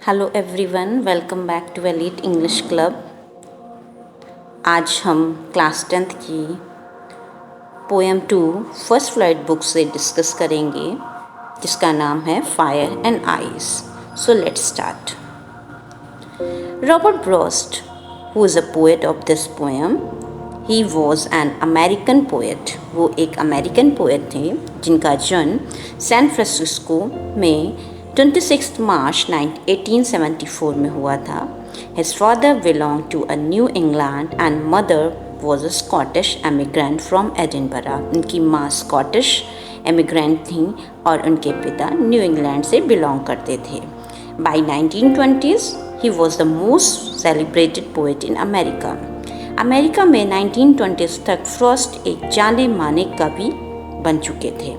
Hello everyone, welcome back to Elite English Club. आज हम class 10th की poem 2 First Flight book से discuss करेंगे, जिसका नाम है Fire and Ice. So let's start. Robert Frost, who is a poet of this poem, he was an American poet. वो एक अमेरिकन पोएट थे जिनका जन्म सैन फ्रांसिस्को में 26 मार्च 1874 में हुआ था। His father belonged to a New England and mother was a Scottish immigrant from Edinburgh. उनकी माँ स्कॉटिश इमिग्रेंट थी और उनके पिता न्यू इंग्लैंड से बिलोंग करते थे। By 1920s, he was the most celebrated poet in America. America में 1920s तक फ्रॉस्ट एक जाने माने कवि बन चुके थे।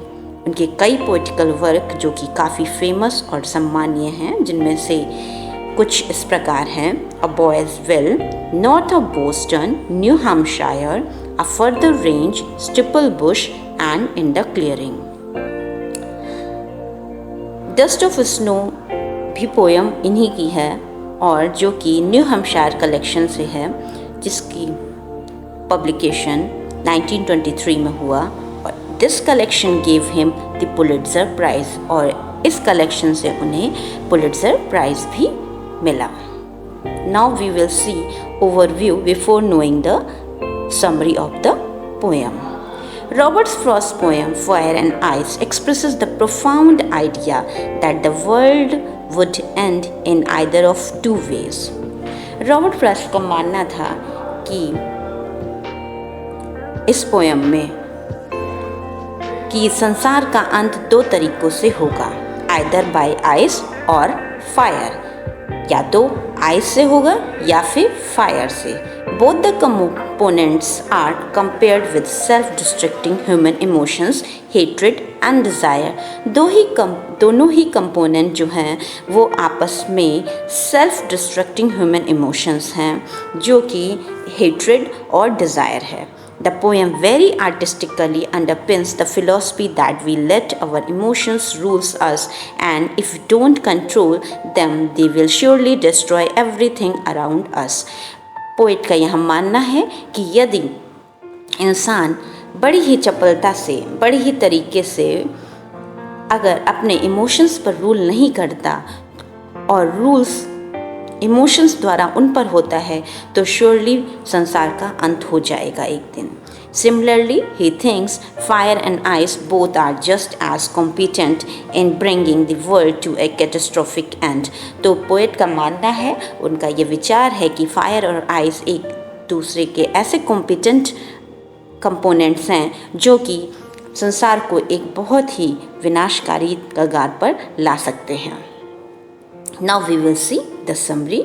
उनके कई पोइटिकल वर्क जो कि काफ़ी फेमस और सम्मानीय हैं, जिनमें से कुछ इस प्रकार हैं: A Boy's Will, North of Boston, New Hampshire, A Further Range, Steeple Bush and In the Clearing. Dust of Snow भी पोयम इन्हीं की है और जो कि न्यू हैम्पशायर कलेक्शन से है, जिसकी पब्लिकेशन 1923 में हुआ। This collection gave him the Pulitzer Prize और इस कलेक्शन से उन्हें पुलिट्ज़र प्राइज़ भी मिला। Now we will see overview before knowing the summary of the poem. Robert Frost's poem Fire and Ice expresses the profound idea that the world would end in either of two ways. Robert Frost का मानना था कि इस poem में कि संसार का अंत दो तरीकों से होगा, आइदर बाय आइस और फायर, या तो आइस से होगा या फिर फायर से। Both the components are compared with self destructing human emotions, hatred and desire. दोनों ही कंपोनेंट जो हैं वो आपस में सेल्फ डिस्ट्रक्टिंग ह्यूमन इमोशंस हैं, जो कि हेट्रेड और डिज़ायर है। The poem very artistically underpins the philosophy that we let our emotions rule us, and if we don't control them, they will surely destroy everything around us. Poet का यह मानना है कि यदि इंसान बड़ी ही चपलता से, बड़ी ही तरीके से अगर अपने इमोशंस पर रूल नहीं करता और रूल्स इमोशंस द्वारा उन पर होता है, तो श्योरली संसार का अंत हो जाएगा एक दिन। Similarly, he thinks fire and ice both are just as competent in bringing the world to a catastrophic end. तो पोएट का मानना है, उनका ये विचार है कि फायर और आइस एक दूसरे के ऐसे कॉम्पिटेंट कंपोनेंट्स हैं जो कि संसार को एक बहुत ही विनाशकारी कगार पर ला सकते हैं। Now we will see the summary.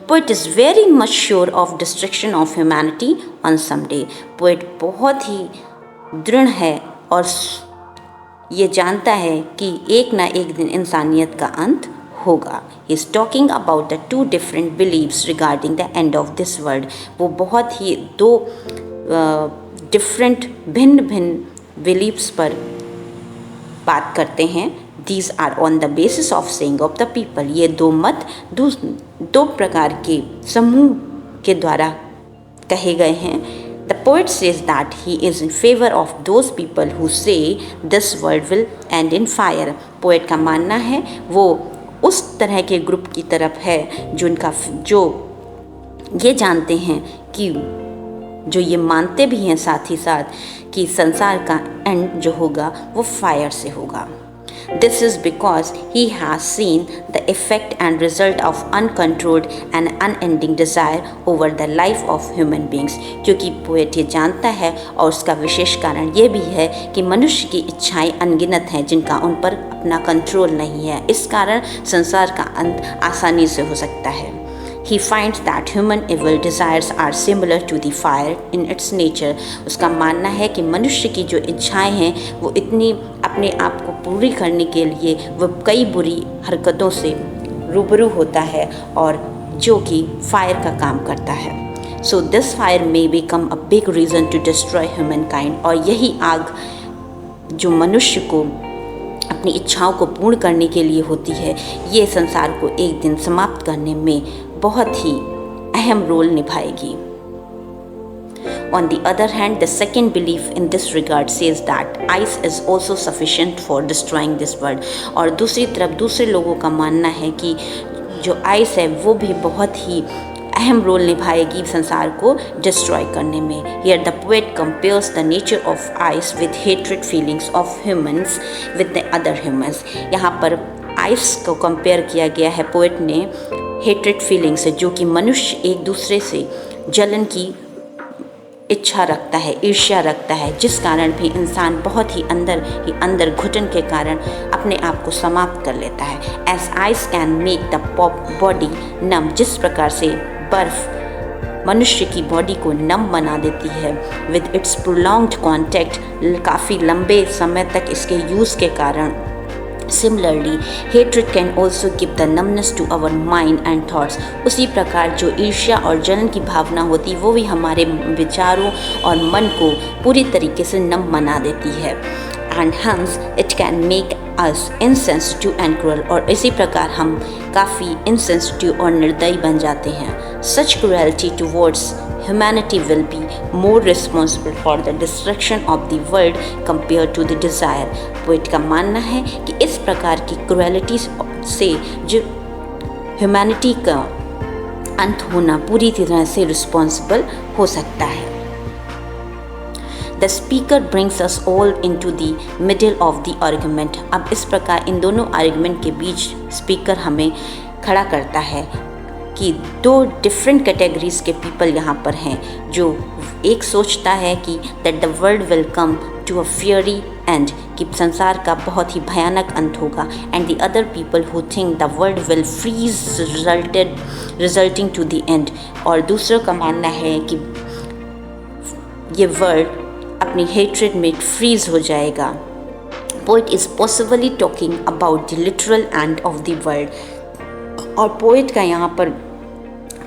Poet is very much sure of destruction of humanity on someday. Poet बहुत ही दृढ़ है और ये जानता है कि एक ना एक दिन इंसानियत का अंत होगा। He is talking about the two different beliefs regarding the end of this world. वो बहुत ही दो different भिन्न beliefs पर बात करते हैं। These are on the basis of saying of the people. ये दो मत दो प्रकार के समूह के द्वारा कहे गए हैं। The poet says that he is in favor of those people who say this world will end in fire. Poet का मानना है वो उस तरह के ग्रुप की तरफ है जो ये जानते हैं कि जो ये मानते भी हैं साथ ही साथ कि संसार का एंड जो होगा वो फायर से होगा। This is because he has seen the effect and result of uncontrolled and unending desire over the life of human beings. क्योंकि पोएट ये जानता है और उसका विशेष कारण ये भी है कि मनुष्य की इच्छाएं अनगिनत हैं जिनका उन पर अपना कंट्रोल नहीं है। इस कारण संसार का अंत आसानी से हो सकता है। He finds that human evil desires are similar to the fire in its nature. उसका मानना है कि मनुष्य की जो इच्छाएं हैं वो इतनी अपने आप को पूरी करने के लिए वो कई बुरी हरकतों से रूबरू होता है और जो कि फायर का काम करता है। So this fire may become a big reason to destroy humankind. और यही आग जो मनुष्य को अपनी इच्छाओं को पूर्ण करने के लिए होती है, ये संसार को एक दिन समाप्त करने में बहुत ही अहम रोल निभाएगी। On the other hand, the second belief in this regard says that ice is also sufficient for destroying this world. और दूसरी तरफ दूसरे लोगों का मानना है कि जो आइस है वो भी बहुत ही अहम रोल निभाएगी संसार को डिस्ट्रॉय करने में। Here the poet compares the nature of ice with hatred feelings of humans with the other humans. यहाँ पर आइस को कंपेयर किया गया है पोएट ने हेट्रेड फीलिंग से, जो कि मनुष्य एक दूसरे से जलन की इच्छा रखता है, ईर्ष्या रखता है, जिस कारण भी इंसान बहुत ही अंदर घुटन के कारण अपने आप को समाप्त कर लेता है। As ice can make the body numb, जिस प्रकार से बर्फ मनुष्य की बॉडी को नम बना देती है विद इट्स प्रोलॉन्ग्ड कॉन्टैक्ट, काफ़ी लंबे समय तक इसके यूज़ के कारण। Similarly, hatred can also give the numbness to our mind and thoughts. उसी प्रकार जो ईर्ष्या और जलन की भावना होती वो भी हमारे विचारों और मन को पूरी तरीके से नम बना देती है। And hence it can make us insensitive and cruel, और इसी प्रकार हम काफ़ी insensitive और निर्दयी बन जाते हैं। Such cruelty towards humanity will be more responsible for the destruction of the world compared to the desire. Poet का मानना है कि इस प्रकार की क्रुएलिटी से जो ह्यूमैनिटी का अंत होना पूरी तरह से रिस्पॉन्सिबल हो सकता है। The speaker brings us all into the middle of the argument. अब इस प्रकार इन दोनों आर्गुमेंट के बीच स्पीकर हमें खड़ा करता है कि दो डिफरेंट कैटेगरीज के पीपल यहाँ पर हैं। जो एक सोचता है कि that the world will come to a fiery end, कि संसार का बहुत ही भयानक अंत होगा, and the other people who think the world will freeze resulting to the end, और दूसरों का मानना है कि ये वर्ल्ड अपनी हेट्रेड में फ्रीज हो जाएगा। Poet is possibly talking about the literal end of the world, और पोइट का यहाँ पर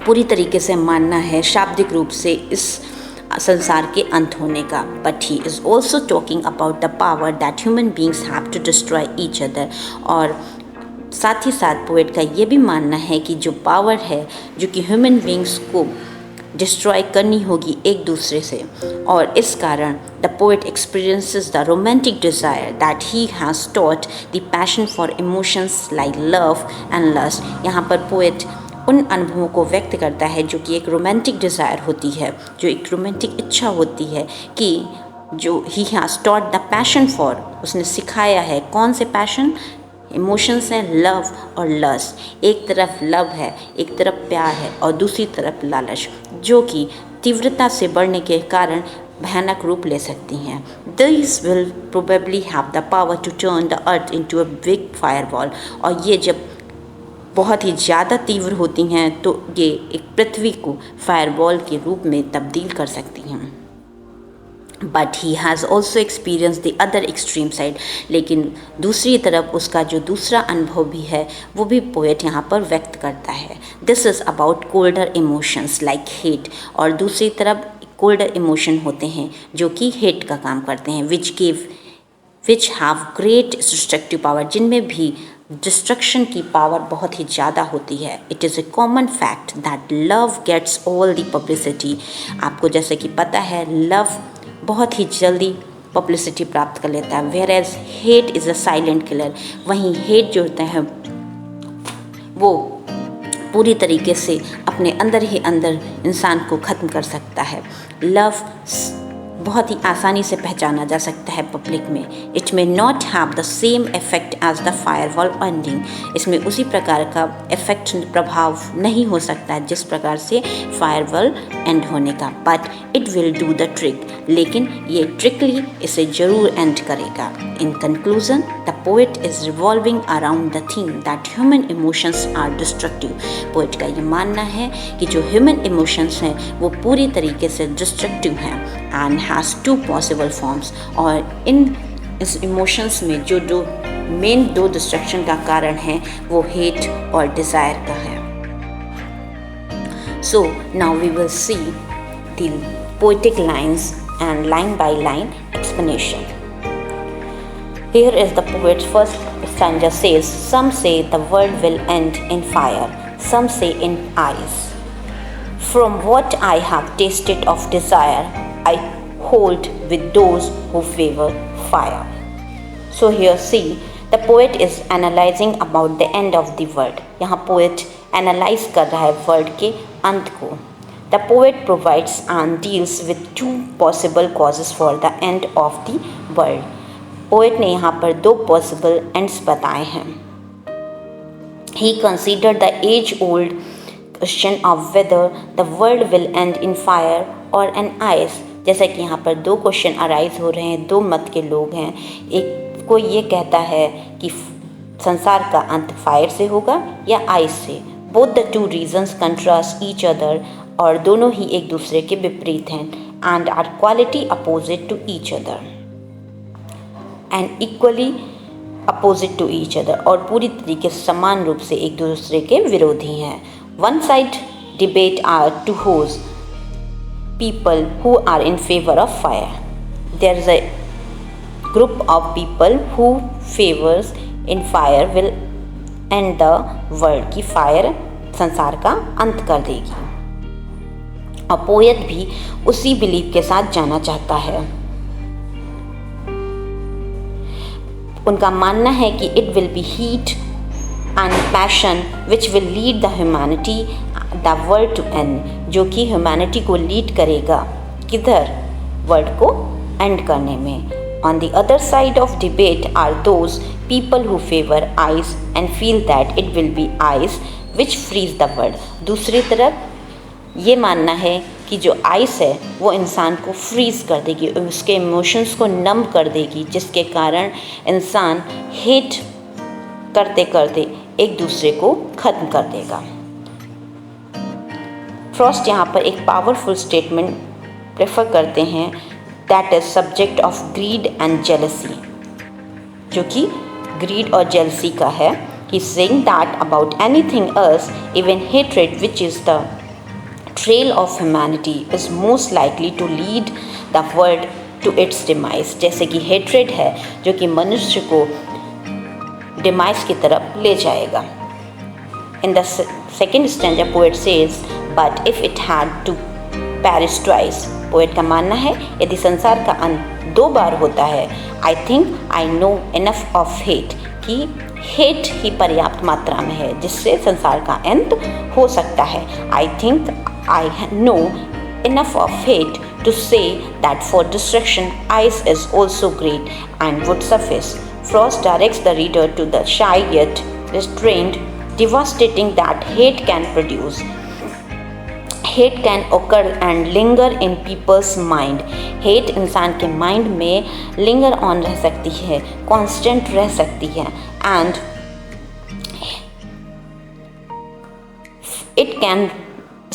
पूरी तरीके से मानना है शाब्दिक रूप से इस संसार के अंत होने का। But he is also talking about the power that human beings have to destroy each other, और साथ ही साथ पोइट का ये भी मानना है कि जो पावर है जो कि ह्यूमन बींग्स को डिस्ट्रॉय करनी होगी एक दूसरे से, और इस कारण the poet experiences the romantic desire that he has taught the passion for emotions like love and lust. यहाँ पर पोएट उन अनुभवों को व्यक्त करता है जो कि एक रोमांटिक डिज़ायर होती है, जो एक रोमांटिक इच्छा होती है कि जो ही has taught the passion for, उसने सिखाया है कौन से पैशन, इमोशंस हैं लव और लस्ट। एक तरफ लव है, एक तरफ प्यार है, और दूसरी तरफ लालच, जो कि तीव्रता से बढ़ने के कारण भयानक रूप ले सकती हैं। These will probably have the power to turn the earth into a big firewall, और ये जब बहुत ही ज़्यादा तीव्र होती हैं तो ये एक पृथ्वी को फायरवॉल के रूप में तब्दील कर सकती हैं। But he has also experience the other extreme side, लेकिन दूसरी तरफ उसका जो दूसरा अनुभव भी है वो भी पोएट यहाँ पर व्यक्त करता है। This is about colder emotions like hate, और दूसरी तरफ कोल्डर इमोशन होते हैं जो कि हेट का काम करते हैं, which have great destructive power, जिनमें भी डिस्ट्रक्शन की पावर बहुत ही ज़्यादा होती है। It is a common fact that love gets all the publicity. आपको जैसे कि पता है लव बहुत ही जल्दी पब्लिसिटी प्राप्त कर लेता है, whereas hate is a silent killer. वहीं हेट जो होता है वो पूरी तरीके से अपने अंदर ही अंदर इंसान को ख़त्म कर सकता है। लव बहुत ही आसानी से पहचाना जा सकता है पब्लिक में। It may not have the same effect as the firewall ending, इसमें उसी प्रकार का इफेक्ट प्रभाव नहीं हो सकता है जिस प्रकार से फायरवॉल एंड होने का, but it will do the trick, लेकिन ये ट्रिकली इसे जरूर एंड करेगा। In conclusion the poet is revolving around the theme that human emotions are destructive. Poet का ये मानना है कि जो ह्यूमन इमोशंस हैं वो पूरी तरीके से डिस्ट्रक्टिव हैं and has two possible forms, और इस इमोशंस में जो मेन दो डिस्ट्रक्शन का कारण है वो हेट और डिज़ायर का है। So now we will see the poetic lines and line by line explanation. Here is the poet's first stanza says, some say the world will end in fire, some say in ice. From what I have tasted of desire, I hold with those who favor fire. So here see, the poet is analyzing about the end of the world. यहाँ poet analyze कर रहा है world के अंत को. The poet provides and deals with two possible causes for the end of the world. Poet ने यहाँ पर दो पॉसिबल एंड्स बताए हैं. He considered the age-old question of whether the world will end in fire or an ice. जैसा कि यहाँ पर दो क्वेश्चन अराइज हो रहे हैं, दो मत के लोग हैं. एक कोई ये कहता है कि संसार का अंत फायर से होगा या आइस से. Both the two reasons contrast each other, और दोनों ही एक दूसरे के विपरीत हैं. And are quality opposite to each other and equally opposite to each other, और पूरी तरीके से समान रूप से एक दूसरे के विरोधी हैं. One side debate are to those people who are in favor of fire. There is a group of people who favors in fire will end the world, कि fire संसार का अंत कर देगी. और पोएट भी उसी बिलीफ के साथ जाना चाहता है. उनका मानना है कि it will be heat and passion which will lead the humanity the world to end, जो कि ह्यूमैनिटी को लीड करेगा किधर, वर्ल्ड को एंड करने में. On the other side of debate are those people who favor ice and feel that it will be ice which frees the world. दूसरी तरफ ये मानना है कि जो आइस है वो इंसान को फ्रीज कर देगी, उसके इमोशंस को नम कर देगी, जिसके कारण इंसान हेट करते करते एक दूसरे को ख़त्म कर देगा. फ्रॉस्ट यहाँ पर एक पावरफुल स्टेटमेंट प्रेफर करते हैं, that is subject of greed and jealousy, जो कि ग्रीड और जेलसी का है. He saying that about anything else even hatred which is the trail of humanity is most likely to lead the world to its demise. जैसे कि hatred है जो कि मनुष्य को डिमाइस की तरफ ले जाएगा. In the second stanza, poet says, but if it had to perish twice, poet का मानना है यदि संसार का अंत दो बार होता है, I think I know enough of hate, कि hate ही पर्याप्त मात्रा में है जिससे संसार का अंत हो सकता है. I think I know enough of hate to say that for destruction ice is also great and would suffice. Frost directs the reader to the shy yet restrained devastating that hate can produce. Hate can occur and linger in people's mind. Hate इंसान के mind में linger on रह सकती है, constant रह सकती है, and it can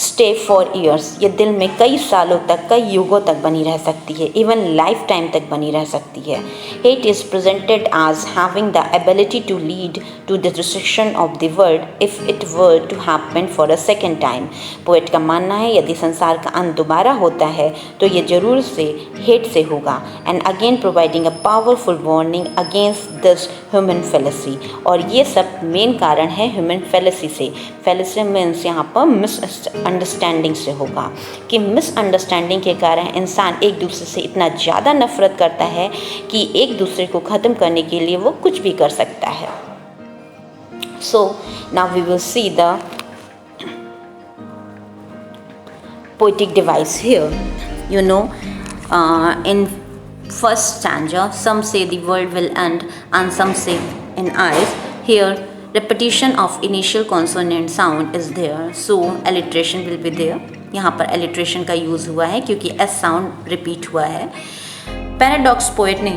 stay for years. ये दिल में कई सालों तक, कई युगों तक बनी रह सकती है, इवन लाइफ टाइम तक बनी रह सकती है. Hate is presented as having the ability to lead to the destruction of the world if it were to happen for a second time. Poet का मानना है यदि संसार का अंत दोबारा होता है तो ये जरूर से हेट से होगा. and again providing a powerful warning against this human fallacy. और ये सब मेन कारण है ह्यूमन फैलेसी से. फैलेसी मीन्स यहाँ पर मिसअंडरस्टैंडिंग से होगा, कि मिसअंडरस्टैंडिंग के कारण इंसान एक दूसरे से इतना ज़्यादा नफरत करता है कि एक दूसरे को ख़त्म करने के लिए वो कुछ भी कर सकता है. So now we will see the poetic device here. You know, in first stanza, some say the world will end and some say in ice. Here, repetition of initial consonant sound is there, so alliteration will be there. यहाँ पर alliteration का use हुआ है क्योंकि s sound repeat हुआ है. Paradox poet ने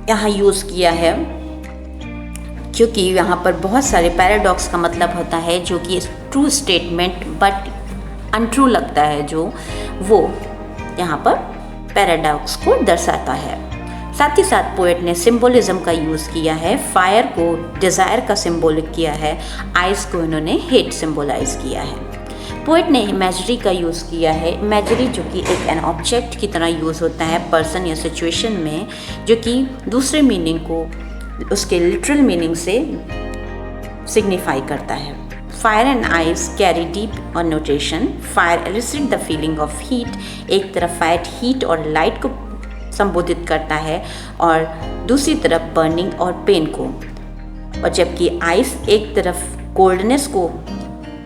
यहाँ यूज़ किया है क्योंकि यहाँ पर बहुत सारे पैराडॉक्स का मतलब होता है जो कि ट्रू स्टेटमेंट बट अनट्रू लगता है, जो वो यहाँ पर पैराडॉक्स को दर्शाता है. साथ ही साथ पोएट ने सिंबोलिज्म का यूज़ किया है. फायर को डिज़ायर का सिंबोलिक किया है, आइस को इन्होंने हेट सिंबोलाइज किया है. पोएट ने इमेजरी का यूज़ किया है। इमेजरी जो कि एक एन ऑब्जेक्ट की तरह यूज़ होता है पर्सन या सिचुएशन में, जो कि दूसरे मीनिंग को उसके लिटरल मीनिंग से सिग्निफाई करता है। Fire and ice carry deep connotation. Fire elicit the feeling of heat. एक तरफ फायर हीट और लाइट को संबोधित करता है और दूसरी तरफ बर्निंग और पेन को, और जबकि आइस एक तरफ कोल्डनेस को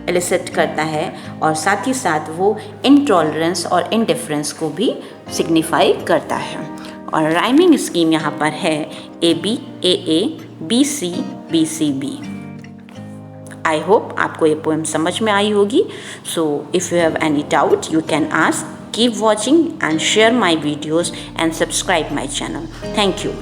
एलिसिट करता है और साथ ही साथ वो इनटॉलरेंस और इनडिफरेंस को भी सिग्निफाई करता है। और राइमिंग स्कीम यहाँ पर है AB AA BC BCB। I hope आपको ये पोएम समझ में आई होगी। So if you have any doubt you can ask. Keep watching and share my videos and subscribe my channel. Thank you.